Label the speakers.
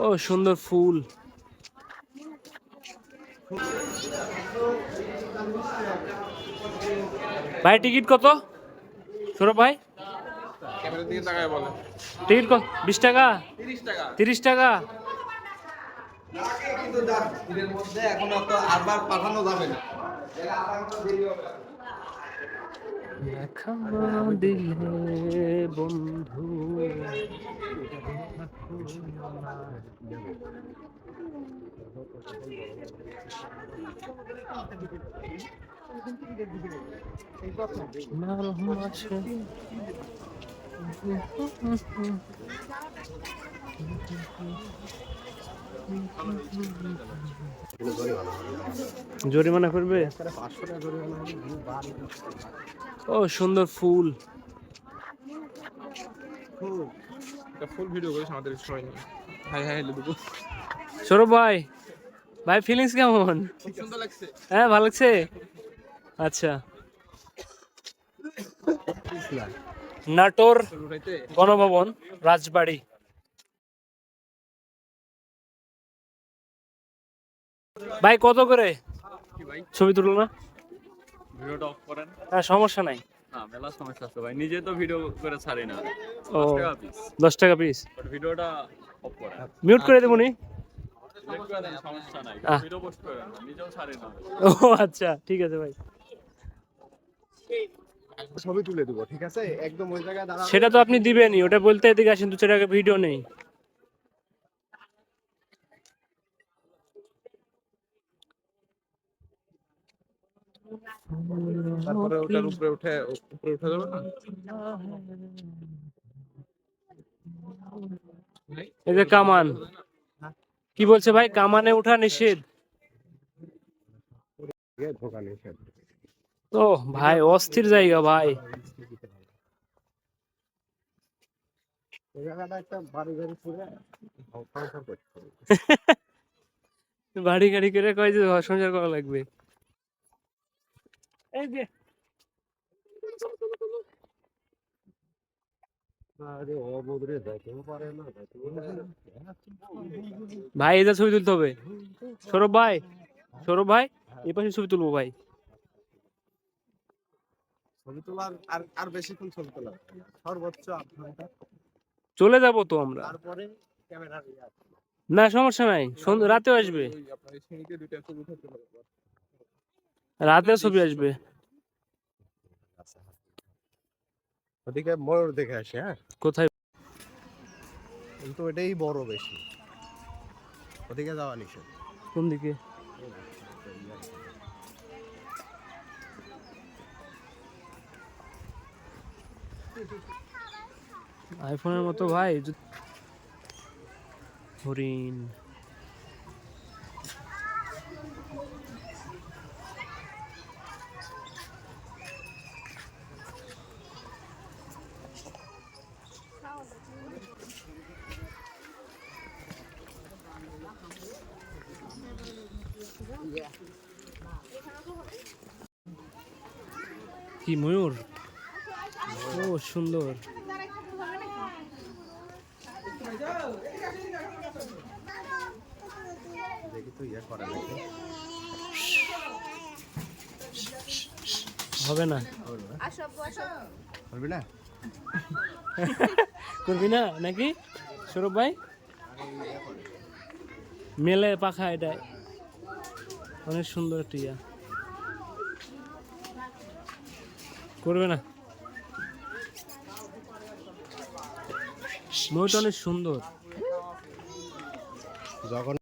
Speaker 1: ও সুন্দর ফুল। ভাই টিকিট কত? সৌরভ ভাই
Speaker 2: ক্যামেরার দিকে তাকায় বলে।
Speaker 1: টিকিট কত? 20 টাকা?
Speaker 2: 30 টাকা।
Speaker 1: 30 টাকা?
Speaker 2: কিন্তু এর মধ্যে এখন তো আরবার পাঠানো যাবে না।
Speaker 1: দেখা দিলে বন্ধু জরিমানা করবে? ও সুন্দর ফুল।
Speaker 2: ফুল ভিডিও করিস আমাদের সময় নেই। হাই হাই হ্যালো দুটো।
Speaker 1: সৌরভ ভাই, ভাই ফিলিংস কেমন?
Speaker 2: খুব সুন্দর লাগছে।
Speaker 1: হ্যাঁ ভালো লাগছে। আচ্ছা, নাটোর গণভবন রাজবাড়ি। ভাই কত করে
Speaker 2: কি ভাই
Speaker 1: ছবি তুললো না?
Speaker 2: ভিডিওটা অফ করেন।
Speaker 1: হ্যাঁ সমস্যা নাই।
Speaker 2: না মেলা সমস্যা আছে ভাই, নিজে তো ভিডিও করে ছাড়ি না।
Speaker 1: ও
Speaker 2: 10 টাকা পিস।
Speaker 1: 10 টাকা পিস।
Speaker 2: বাট ভিডিওটা অফ করেন।
Speaker 1: মিউট করে দেবো নি?
Speaker 2: সিলেক্ট করে দেন, সমস্যা নাই। ভিডিও পোস্ট করেন না, নিজেও ছাড়ি না।
Speaker 1: ও আচ্ছা ঠিক আছে ভাই।
Speaker 3: ছবি তুলে দিব, ঠিক আছে? একদম ওই জায়গায় দাঁড়ানো।
Speaker 1: সেটা তো আপনি দিবেনই, ওটা বলতে এদিকে আসেন, 2 টাকা ভিডিও নেই।
Speaker 2: তারপরে ওটার উপরে উঠে যাবে না।
Speaker 1: এই যে কামান, কি বলছে ভাই? কামানে ওঠা নিষেধ।
Speaker 3: ঢোকা নিষেধ।
Speaker 1: ও ভাই অস্থির জায়গা ভাই।
Speaker 3: এই জায়গাটা একটা বাড়ি গাড়ি করে সংসার করতে হবে।
Speaker 1: বাড়ি গাড়ি করে কয় যে সংসার করা লাগবে। এই যে
Speaker 3: আরে অবদরে যাইতেও পারে না, যাইতেও পারে না।
Speaker 1: ভাই এই যে ছবি তুলতে হবে। সৌরভ ভাই, সৌরভ ভাই এই পাশে ছবি তুলবো ভাই।
Speaker 3: ছবি তোলার আর বেশিক্ষণ ছবি তোলা যাবে না। সর্বোচ্চ 8 ঘন্টা।
Speaker 1: চলে যাব তো আমরা।
Speaker 3: তারপরে ক্যামেরা
Speaker 1: না সমস্যা নাই, রাতেও আসবে।
Speaker 2: ওই আপনার সিঁড়িতে দুইটা ছবি উঠাতে হবে।
Speaker 1: রাতেও ছবি আসবে।
Speaker 3: ওদিকে ময়ূর দেখে আসে। হ্যাঁ
Speaker 1: কোথায়?
Speaker 3: কিন্তু এটাই বড় বেশি, ওদিকে যাওয়া নিষেধ।
Speaker 1: কোন দিকে? আইফোনের মতো ভাই। হরিণ। কি ময়ূর? ও সুন্দর।
Speaker 3: দেখি তো ইয়ে করা নাকি
Speaker 1: হবে না?
Speaker 3: করবি না?
Speaker 1: করবি না নাকি সৌরভ ভাই? মেলে পাখা, এটা অনেক সুন্দর একটা ইয়া। করবে না? ময়ূরটা অনেক সুন্দর।
Speaker 3: যখন